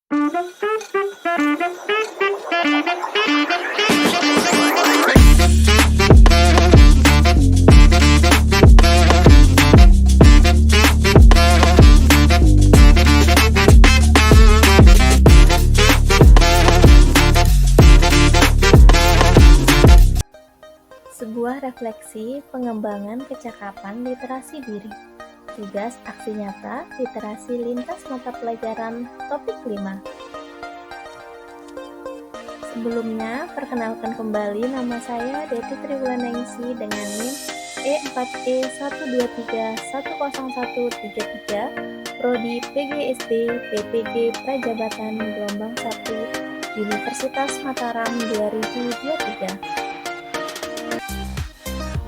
Sebuah refleksi pengembangan kecakapan literasi diri. Tugas aksi nyata literasi lintas mata pelajaran topik 5. Sebelumnya, perkenalkan kembali nama saya Deti Triwulandengsi dengan NIM E4E123101133, Prodi PGSD PPG Prajabatan Gelombang 1 Universitas Mataram 2023.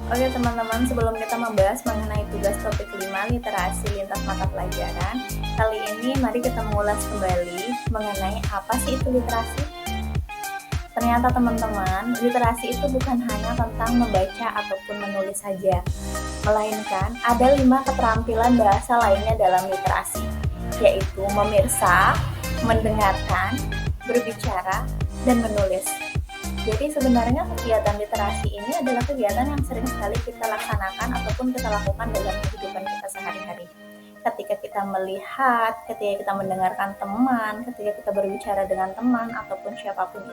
Oke teman-teman, sebelum kita membahas mengenai tugas topik 5 literasi lintas mata pelajaran, kali ini mari kita mengulas kembali mengenai apa sih itu literasi. Ternyata teman-teman, literasi itu bukan hanya tentang membaca ataupun menulis saja, melainkan ada 5 keterampilan bahasa lainnya dalam literasi, yaitu memirsa, mendengarkan, berbicara, dan menulis. Jadi sebenarnya kegiatan literasi ini adalah kegiatan yang sering sekali kita laksanakan ataupun kita lakukan dalam kehidupan kita sehari-hari. Ketika kita melihat, ketika kita mendengarkan teman, ketika kita berbicara dengan teman ataupun siapapun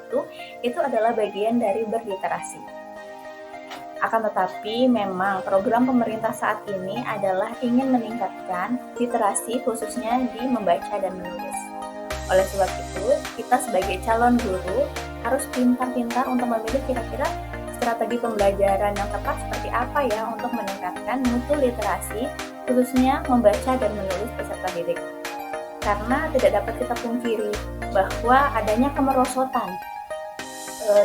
itu adalah bagian dari berliterasi. Akan tetapi memang program pemerintah saat ini adalah ingin meningkatkan literasi khususnya di membaca dan menulis. Oleh sebab itu, kita sebagai calon guru harus pintar-pintar untuk memilih kira-kira strategi pembelajaran yang tepat seperti apa ya untuk meningkatkan mutu literasi, khususnya membaca dan menulis peserta didik. Karena tidak dapat kita pungkiri bahwa adanya kemerosotan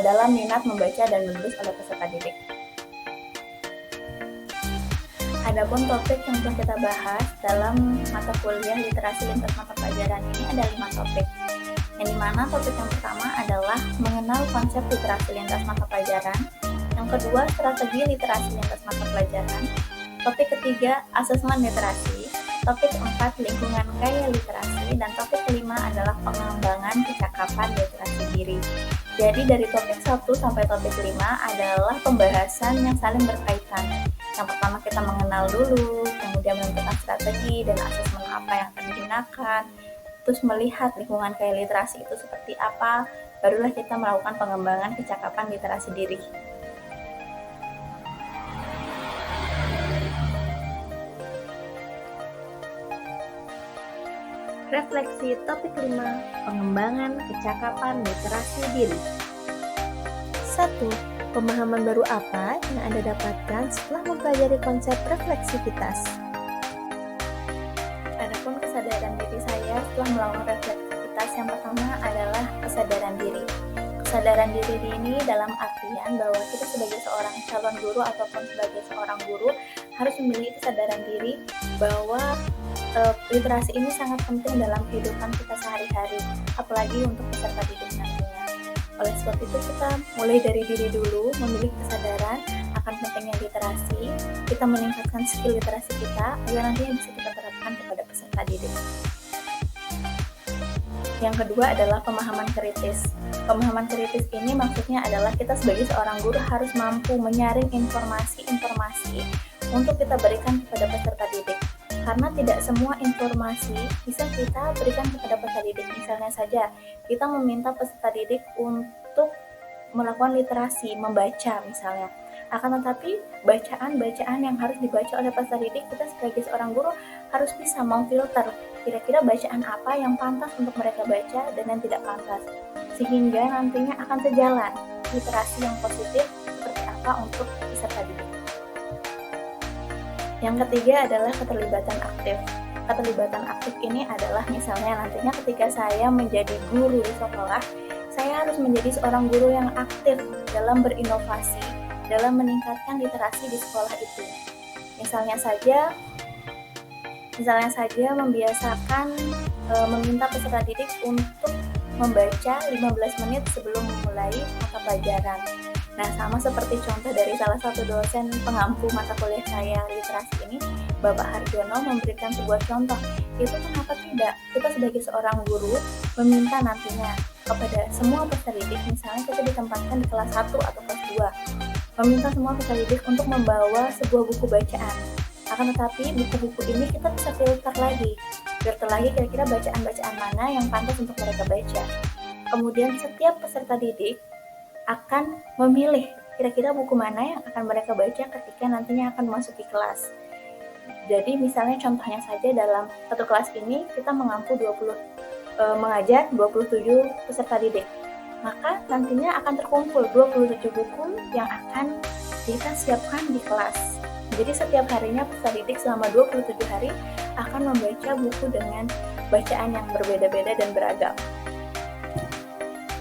dalam minat membaca dan menulis oleh peserta didik. Adapun topik yang telah kita bahas dalam mata kuliah literasi lintas mata pelajaran ini ada 5 topik. Yang dimana topik yang pertama adalah mengenal konsep literasi lintas mata pelajaran, yang kedua strategi literasi lintas mata pelajaran, topik ketiga asesmen literasi, topik keempat lingkungan kaya literasi, dan topik kelima adalah pengembangan kecakapan literasi diri. Jadi dari topik 1 sampai topik 5 adalah pembahasan yang saling berkaitan. Yang pertama kita mengenal dulu, kemudian menentukan strategi dan asesmen apa yang akan digunakan, terus melihat lingkungan kaya literasi itu seperti apa, barulah kita melakukan pengembangan kecakapan literasi diri. Refleksi topik 5, pengembangan kecakapan literasi diri. 1. Pemahaman baru apa yang Anda dapatkan setelah mempelajari konsep refleksivitas? Adapun kesadaran diri saya setelah melakukan refleksivitas yang pertama adalah kesadaran diri. Kesadaran diri ini dalam artian bahwa kita sebagai seorang calon guru ataupun sebagai seorang guru harus memiliki kesadaran diri bahwa literasi ini sangat penting dalam kehidupan kita sehari-hari, apalagi untuk peserta didik nantinya. Oleh sebab itu kita mulai dari diri dulu, memiliki kesadaran akan pentingnya literasi, kita meningkatkan skill literasi kita agar nantinya bisa kita terapkan kepada peserta didik. Yang kedua adalah pemahaman kritis. Pemahaman kritis ini maksudnya adalah kita sebagai seorang guru harus mampu menyaring informasi-informasi untuk kita berikan kepada peserta didik. Karena tidak semua informasi bisa kita berikan kepada peserta didik. Misalnya saja, kita meminta peserta didik untuk melakukan literasi, membaca misalnya. Akan tetapi, bacaan-bacaan yang harus dibaca oleh peserta didik, kita sebagai seorang guru harus bisa memfilter kira-kira bacaan apa yang pantas untuk mereka baca dan yang tidak pantas. Sehingga nantinya akan sejalan literasi yang positif seperti apa untuk peserta didik. Yang ketiga adalah keterlibatan aktif. Keterlibatan aktif ini adalah misalnya nantinya ketika saya menjadi guru di sekolah, saya harus menjadi seorang guru yang aktif dalam berinovasi, dalam meningkatkan literasi di sekolah itu. Misalnya saja membiasakan meminta peserta didik untuk membaca 15 menit sebelum memulai mata pelajaran. Nah, sama seperti contoh dari salah satu dosen pengampu mata kuliah saya literasi ini, Bapak Harjono memberikan sebuah contoh. itu kenapa tidak? Kita sebagai seorang guru meminta nantinya kepada semua peserta didik, misalnya kita ditempatkan di kelas 1 atau kelas 2, meminta semua peserta didik untuk membawa sebuah buku bacaan. Akan tetapi buku-buku ini kita bisa filter lagi kira-kira bacaan-bacaan mana yang pantas untuk mereka baca. Kemudian setiap peserta didik akan memilih kira-kira buku mana yang akan mereka baca ketika nantinya akan memasuki kelas. Jadi misalnya contohnya saja dalam satu kelas ini kita mengajar 27 peserta didik. Maka nantinya akan terkumpul 27 buku yang akan kita siapkan di kelas. Jadi setiap harinya peserta didik selama 27 hari akan membaca buku dengan bacaan yang berbeda-beda dan beragam.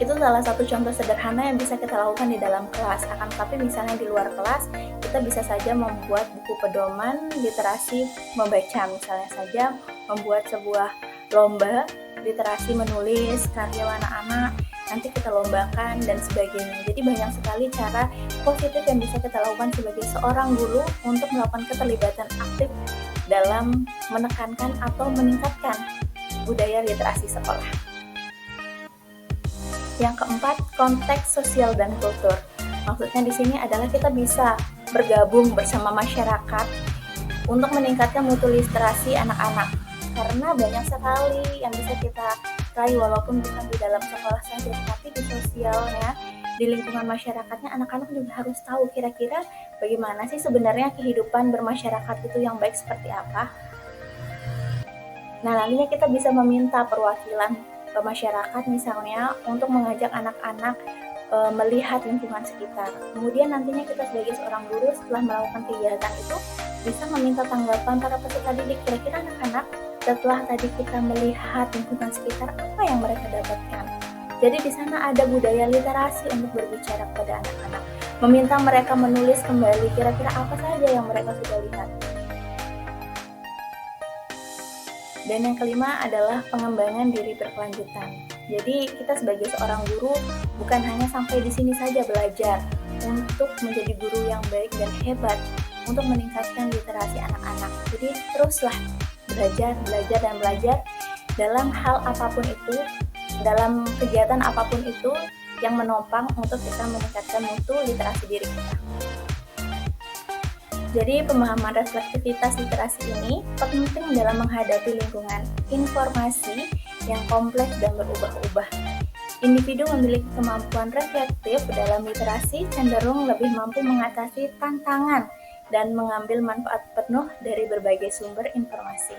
Itu salah satu contoh sederhana yang bisa kita lakukan di dalam kelas. Akan tetapi misalnya di luar kelas, kita bisa saja membuat buku pedoman literasi membaca. Misalnya saja membuat sebuah lomba literasi menulis karya anak-anak, nanti kita lombakan dan sebagainya. Jadi banyak sekali cara positif yang bisa kita lakukan sebagai seorang guru untuk melakukan keterlibatan aktif dalam menekankan atau meningkatkan budaya literasi sekolah. Yang keempat, konteks sosial dan kultur. Maksudnya di sini adalah kita bisa bergabung bersama masyarakat untuk meningkatkan mutu literasi anak-anak. Karena banyak sekali yang bisa kita raih walaupun bukan di dalam sekolah saja, tapi di sosialnya, di lingkungan masyarakatnya, anak-anak juga harus tahu kira-kira bagaimana sih sebenarnya kehidupan bermasyarakat itu yang baik seperti apa. Nah, nantinya kita bisa meminta perwakilan ke masyarakat misalnya untuk mengajak anak-anak melihat lingkungan sekitar. Kemudian nantinya kita sebagai seorang guru setelah melakukan kegiatan itu bisa meminta tanggapan para peserta didik, kira-kira anak-anak setelah tadi kita melihat lingkungan sekitar apa yang mereka dapatkan. Jadi di sana ada budaya literasi untuk berbicara kepada anak-anak, meminta mereka menulis kembali kira-kira apa saja yang mereka sudah lihat. Dan yang kelima adalah pengembangan diri berkelanjutan. Jadi kita sebagai seorang guru bukan hanya sampai di sini saja belajar untuk menjadi guru yang baik dan hebat untuk meningkatkan literasi anak-anak. Jadi teruslah belajar dalam hal apapun itu, dalam kegiatan apapun itu yang menopang untuk kita meningkatkan mutu literasi diri kita. Jadi pemahaman reflektivitas literasi ini penting dalam menghadapi lingkungan informasi yang kompleks dan berubah-ubah. Individu memiliki kemampuan reflektif dalam literasi cenderung lebih mampu mengatasi tantangan dan mengambil manfaat penuh dari berbagai sumber informasi.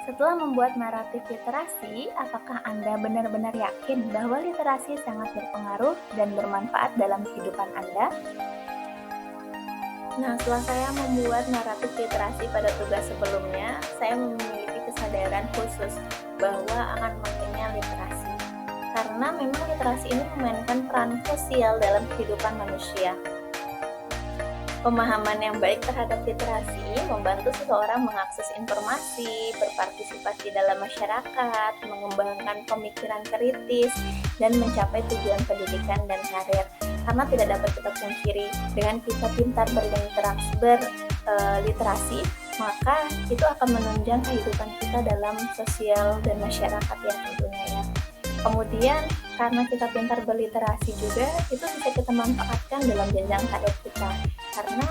Setelah membuat naratif literasi, apakah Anda benar-benar yakin bahwa literasi sangat berpengaruh dan bermanfaat dalam kehidupan Anda? Nah, setelah saya membuat naratif literasi pada tugas sebelumnya, saya memiliki kesadaran khusus bahwa akan pentingnya literasi. Karena memang literasi ini memainkan peran krusial dalam kehidupan manusia. Pemahaman yang baik terhadap literasi membantu seseorang mengakses informasi, berpartisipasi dalam masyarakat, mengembangkan pemikiran kritis, dan mencapai tujuan pendidikan dan karir. Karena tidak dapat kita pungkiri, dengan kita pintar berliterasi, maka itu akan menunjang kehidupan kita dalam sosial dan masyarakat ya tentunya ya. Kemudian karena kita pintar berliterasi juga, itu bisa kita manfaatkan dalam jenjang karir kita. Karena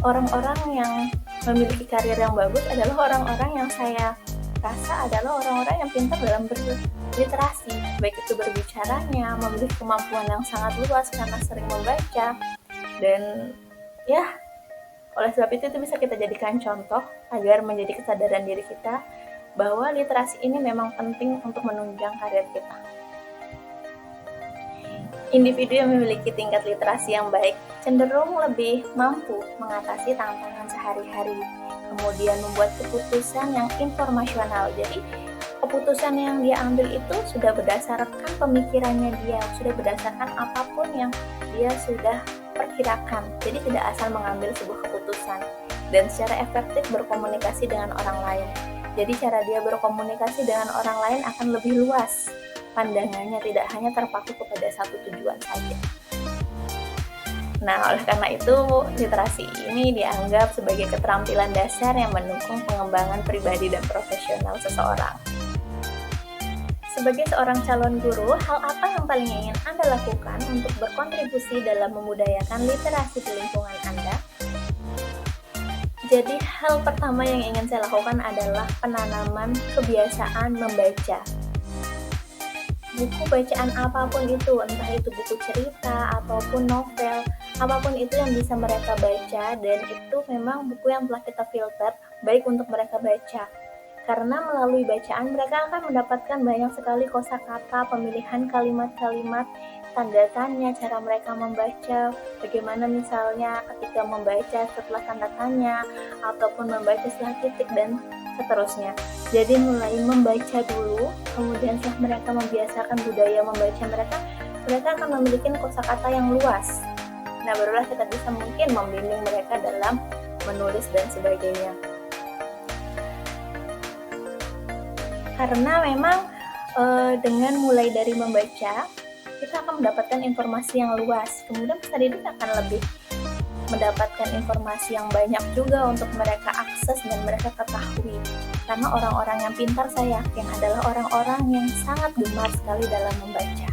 orang-orang yang memiliki karir yang bagus adalah orang-orang yang saya rasa adalah orang-orang yang pintar dalam berliterasi, baik itu berbicaranya, memiliki kemampuan yang sangat luas karena sering membaca, dan ya oleh sebab itu bisa kita jadikan contoh agar menjadi kesadaran diri kita bahwa literasi ini memang penting untuk menunjang karir kita. Individu yang memiliki tingkat literasi yang baik cenderung lebih mampu mengatasi tantangan sehari-hari, kemudian membuat keputusan yang informasional. Jadi keputusan yang dia ambil itu sudah berdasarkan pemikirannya dia, sudah berdasarkan apapun yang dia sudah perkirakan. Jadi tidak asal mengambil sebuah keputusan, dan secara efektif berkomunikasi dengan orang lain. Jadi cara dia berkomunikasi dengan orang lain akan lebih luas pandangannya, tidak hanya terpaku kepada satu tujuan saja. Nah, oleh karena itu, literasi ini dianggap sebagai keterampilan dasar yang mendukung pengembangan pribadi dan profesional seseorang. Sebagai seorang calon guru, hal apa yang paling ingin Anda lakukan untuk berkontribusi dalam membudayakan literasi di lingkungan Anda? Jadi, hal pertama yang ingin saya lakukan adalah penanaman kebiasaan membaca. Buku bacaan apapun itu, entah itu buku cerita ataupun novel, apapun itu yang bisa mereka baca, dan itu memang buku yang telah kita filter baik untuk mereka baca. Karena melalui bacaan mereka akan mendapatkan banyak sekali kosakata, pemilihan kalimat-kalimat, tanda tanya, cara mereka membaca, bagaimana misalnya ketika membaca setelah tanda tanya, ataupun membaca setelah titik, dan seterusnya. Jadi mulai membaca dulu, kemudian setelah mereka membiasakan budaya membaca mereka akan memiliki kosakata yang luas. Nah, barulah kita bisa mungkin membimbing mereka dalam menulis dan sebagainya. Karena memang dengan mulai dari membaca, kita akan mendapatkan informasi yang luas. Kemudian peserta didik akan lebih mendapatkan informasi yang banyak juga untuk mereka akses dan mereka ketahui. Karena orang-orang yang pintar, saya yakin, adalah orang-orang yang sangat gemar sekali dalam membaca.